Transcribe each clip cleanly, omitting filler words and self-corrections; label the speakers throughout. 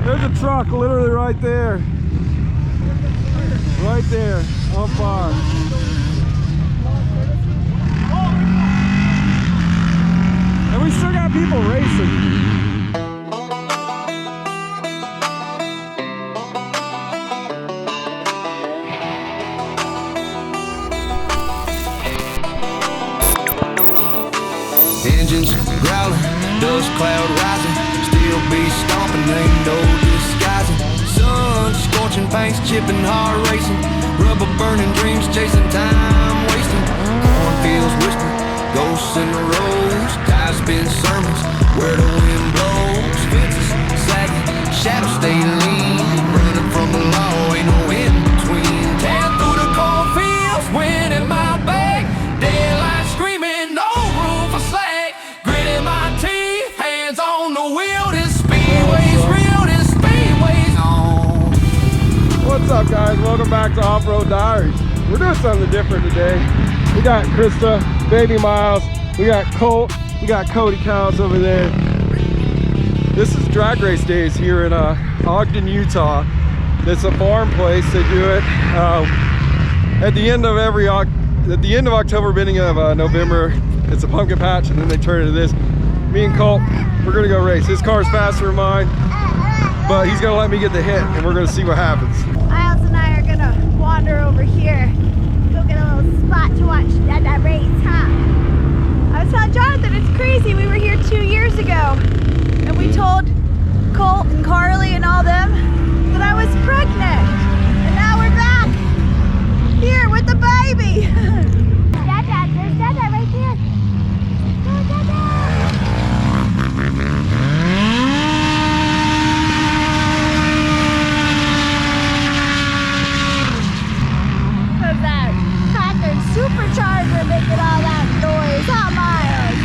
Speaker 1: There's a truck literally right there. Right there, on fire. And we still got people racing.
Speaker 2: Engines growling, dust cloud rising, still be stomping, ain't no disguising. Sun scorching paints, chipping hard racing, rubber burning dreams, chasing time wasting. Cornfields whisper, ghosts in the roads, tires spin sermons, where the wind blows. Fences sagging, shadows stay lean, running from the law, ain't no in between. Tear through the cornfields, wind in my back, daylight screaming, no room for slack. Gritting my teeth, hands on the wheel, this speedway's real, this speedway's on.
Speaker 1: What's up, guys? Welcome back to Off-Road Diaries. We're doing something different today. We got Krista, Baby Miles, we got Colt, we got Cody Cows over there. This is drag race days here in Ogden, Utah. It's a farm place. They do it at the end of October, beginning of November. It's a pumpkin patch, and then they turn into this. Me and Colt, we're gonna go race. His car's faster than mine, but he's gonna let me get the hit, and we're gonna see what happens.
Speaker 3: Miles and I are gonna wander over here, go get a little spot to watch that race, huh? I was telling Jonathan it's crazy. We were here 2 years ago, and we told Colt and Carly and all them that I was pregnant, and now we're back here with the baby. Dada, there's Dada right there. Oh, Dada. What's that? Packard supercharger making all that noise, huh, Miles?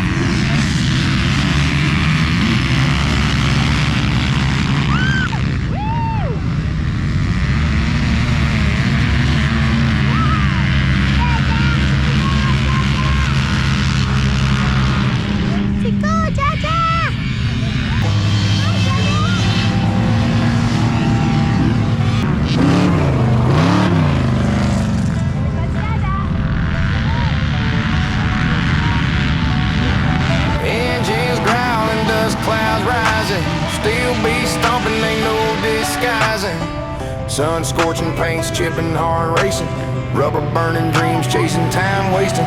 Speaker 2: Sun scorching paints, chipping hard racing, rubber burning dreams, chasing time wasting.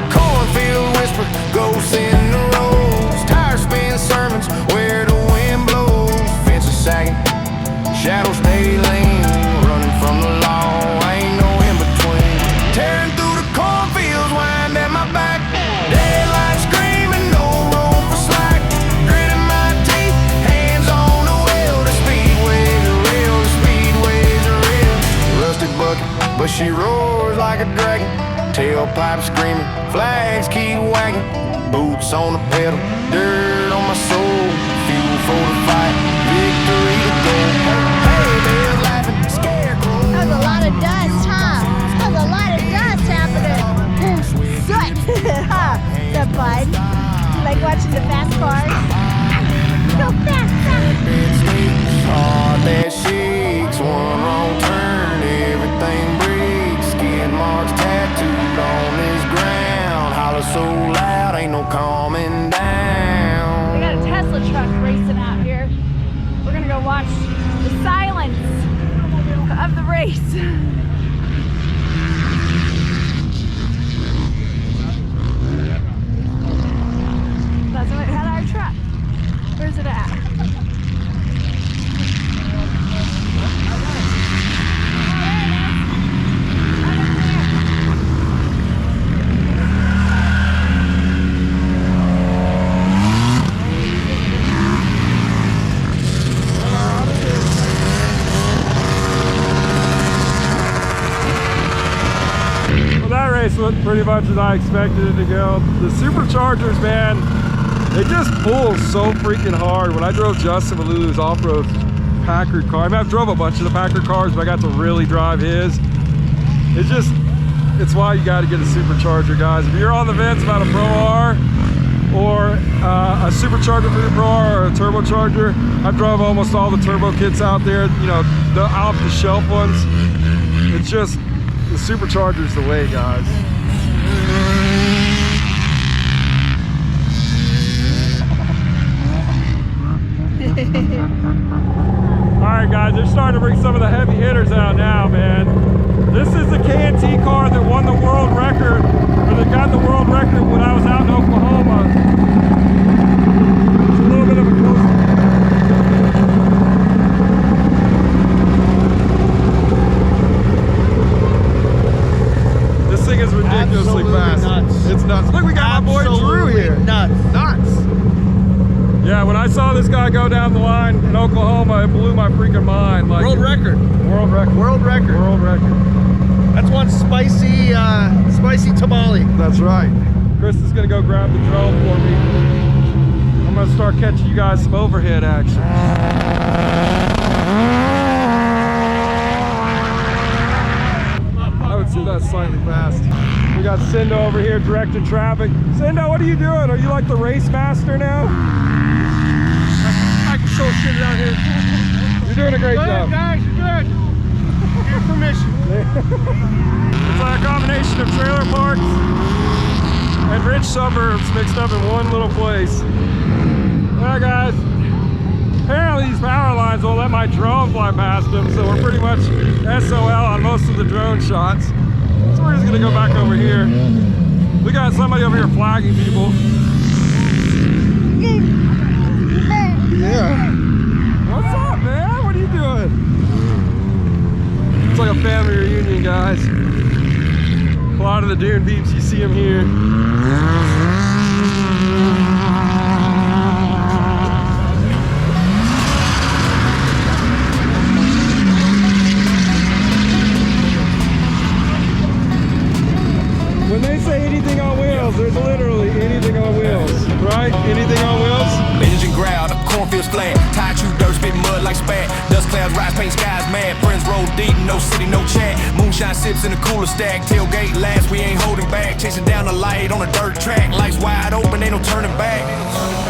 Speaker 2: Cornfield whisper, ghosts in the roads, tires spin sermons, where the wind blows. Fences sagging, shadows stay lean, running from the law, ain't no in between. Tearing through the cornfields, wind at my back, daylight screaming, no room for slack. Gritting my teeth, hands on the wheel, the speedways are real, the speedways are real. Rusted bucket, but she roars like a dragon, tailpipe screaming, flags keep wagging, boots on the pedal, dirt on my soul, fuel for the fight, victory to go. Hey, they're laughing, scarecrow.
Speaker 3: That was a lot of dust, huh? That was a lot of dust happening. Soot, huh? The fun. You like watching the fast cars? Go fast, fast.
Speaker 2: Heart that shakes, one wrong turn, everything breaks. Skid marks tattooed on this ground, holler so loud, ain't no calming down.
Speaker 3: We got a Tesla truck racing out here. We're gonna go watch the silence of the race. That's what had our truck. Where's it at?
Speaker 1: Went pretty much as I expected it to go. The superchargers, man, they just pull so freaking hard. When I drove Justin Malulu's off-road Packard car, I mean, I've drove a bunch of the Packard cars, but I got to really drive his. It's why you got to get a supercharger, guys. If you're on the fence about a Pro R, or a supercharger for your car or a turbocharger. I've drove almost all the turbo kits out there, you know, the off-the-shelf ones. It's just, the supercharger's the way, guys. Alright guys, they're starting to bring some of the heavy hitters out now, man. This is the K&T car that won the world record, or that got the world record when I was out in Oklahoma. It's a little bit of a close. This thing is ridiculously fast.
Speaker 4: Nuts.
Speaker 1: It's nuts. Look, we got my boy Drew here.
Speaker 4: Nuts.
Speaker 1: Yeah, when I saw this guy go down the line in Oklahoma, it blew my freaking mind. Like,
Speaker 4: World record.
Speaker 1: World record.
Speaker 4: World record.
Speaker 1: World record.
Speaker 4: That's one spicy, spicy tamale.
Speaker 1: That's right. Chris is gonna go grab the drone for me. I'm gonna start catching you guys some overhead action. I would say that's slightly fast. We got Cindo over here directing traffic. Cindo, what are you doing? Are you like the race master now?
Speaker 4: I can show shit around here.
Speaker 1: You're doing a great job.
Speaker 4: Guys, you're good. Give permission.
Speaker 1: It's like a combination of trailer parks and rich suburbs mixed up in one little place. Well guys, apparently these power lines won't let my drone fly past them, so we're pretty much SOL on most of the drone shots. So we're just gonna go back over here. We got somebody over here flagging people. Yeah. What's up, man? What are you doing? It's like a family reunion, guys. A lot of the dune peeps, you see them here. When they say anything on wheels, there's literally anything on wheels, right? Anything on wheels?
Speaker 2: Engine ground, cornfields flat. Tire true dirt, spit mud like spat. Dust clouds rise, paint skies mad. Friends roll deep, no city, no chat. Moonshine sips in the cooler stack. Tailgate last, we ain't holding back. Chasing down the light on a dirt track. Lights wide open, ain't no turning back.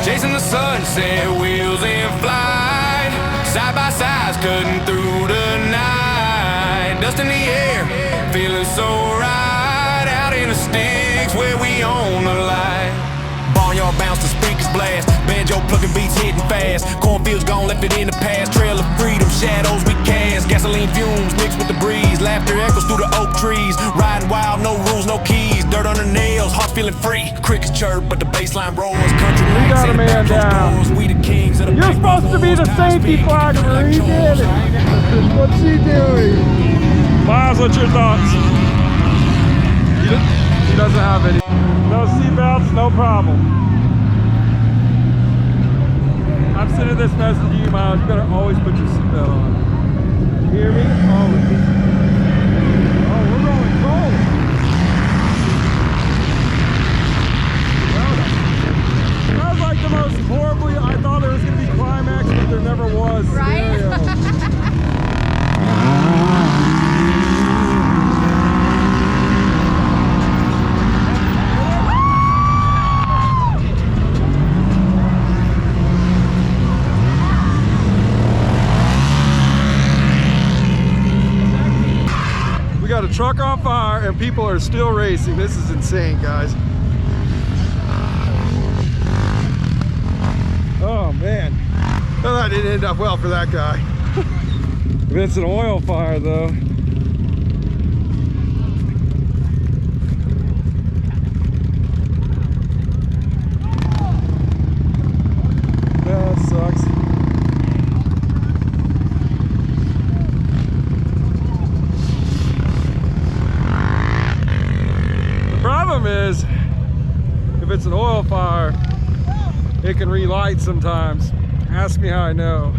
Speaker 2: Chasing the sunset, wheels in flight. Side by sides, cutting through the night. Dust in the air, feeling so right. Out in the sticks, where we on the line. Barnyard bounce, the speakers blast. Banjo plucking beats hitting fast. Cornfields gone, left it in the past. Trail of freedom, shadows we cast. Gasoline fumes mixed with the breeze. Laughter echoes through the oak trees. Riding wild, no rules, no keys. Dirt under nails, hearts feeling free. Crickets chirp, but the baseline roars. Country
Speaker 1: We got a man down.
Speaker 2: We the kings of the
Speaker 1: You're supposed to be the safety flagger. He did it. What's he doing? Miles, what's your thoughts? He doesn't have any. No seatbelts, no problem. I'm sending this message to you, Miles. You better always put your seatbelt on. You hear me? Always. Oh, we're rolling cold. That was like the most horribly, I thought there was going to be climax, but there never was.
Speaker 3: Right?
Speaker 1: We got a truck on fire and people are still racing. This is insane, guys. Oh man. Well, that didn't end up well for that guy. If it's an oil fire though. That sucks. The problem is, if it's an oil fire, it can relight sometimes. Ask me how I know.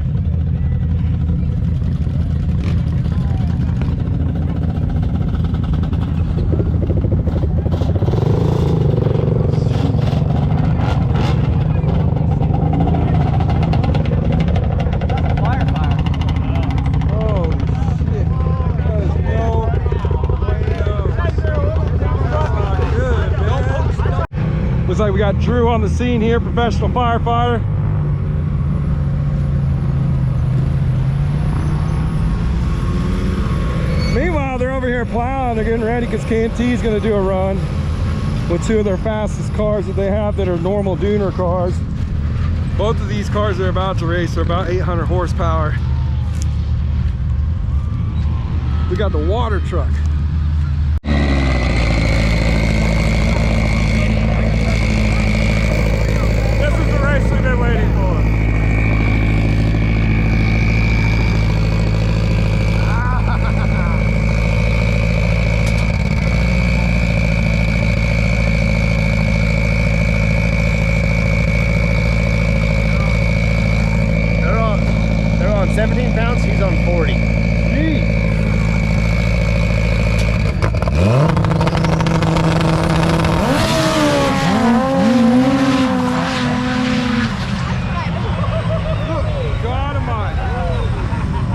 Speaker 1: Looks like we got Drew on the scene here, professional firefighter. Meanwhile, they're over here plowing. They're getting ready because K&T is going to do a run with two of their fastest cars that they have that are normal Dooner cars. Both of these cars they're about to race are about 800 horsepower. We got the water truck. This is the race we've been waiting for.
Speaker 4: They're on 17 pounds, he's on 40.
Speaker 1: Gee.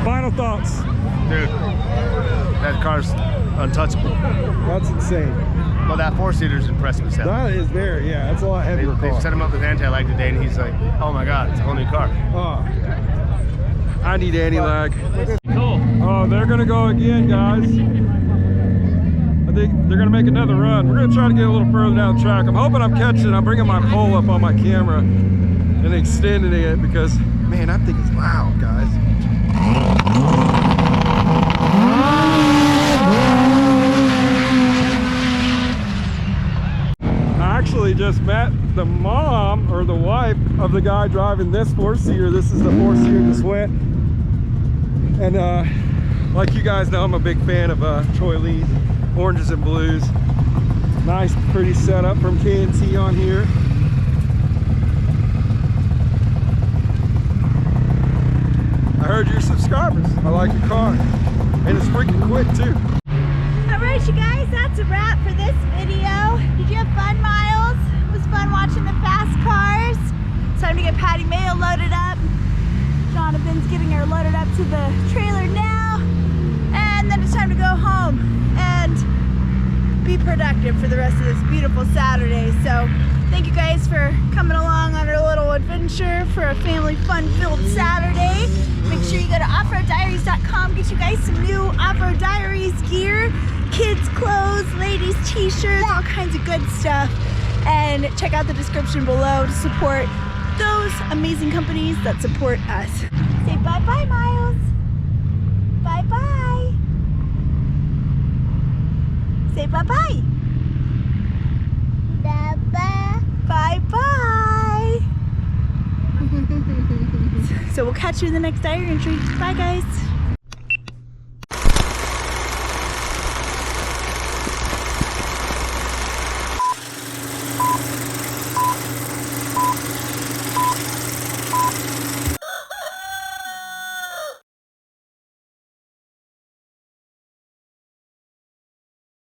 Speaker 1: Final thoughts.
Speaker 4: Dude, that car's untouchable.
Speaker 1: That's insane.
Speaker 4: Well, that four-seater's impressive as hell.
Speaker 1: That is very, yeah, that's a lot heavier
Speaker 4: They
Speaker 1: car.
Speaker 4: set him up with anti-lag today, and he's like, oh my god, it's a whole new car.
Speaker 1: Oh, I need anti-lag. Oh, they're gonna go again, guys. I think they're gonna make another run. We're gonna try to get a little further down the track. I'm hoping I'm catching it. I'm bringing my pole up on my camera and extending it because, man, that thing is loud, guys. I actually just met the mom or the wife of the guy driving this four-seater. This is the four-seater just went. And like you guys know, I'm a big fan of Troy Lee's Oranges and Blues. Nice, pretty setup from K&T on here. I heard you're subscribers. I like your car. And it's freaking quick too.
Speaker 3: Alright you guys, that's a wrap for this video. Did you have fun, Miles? It was fun watching the fast cars. It's time to get Patty Mayo loaded up. Jonathan's getting her loaded up to the trailer now. And then it's time to go home and be productive for the rest of this beautiful Saturday. So thank you guys for coming along on our little adventure for a family fun-filled Saturday. Make sure you go to offroaddiaries.com, get you guys some new Off-Road Diaries gear, kids clothes, ladies t-shirts, all kinds of good stuff. And check out the description below to support those amazing companies that support us. Say bye-bye, Miles. Bye-bye. Say bye-bye. Bye-bye. Bye-bye. So we'll catch you in the next diary entry. Bye, guys.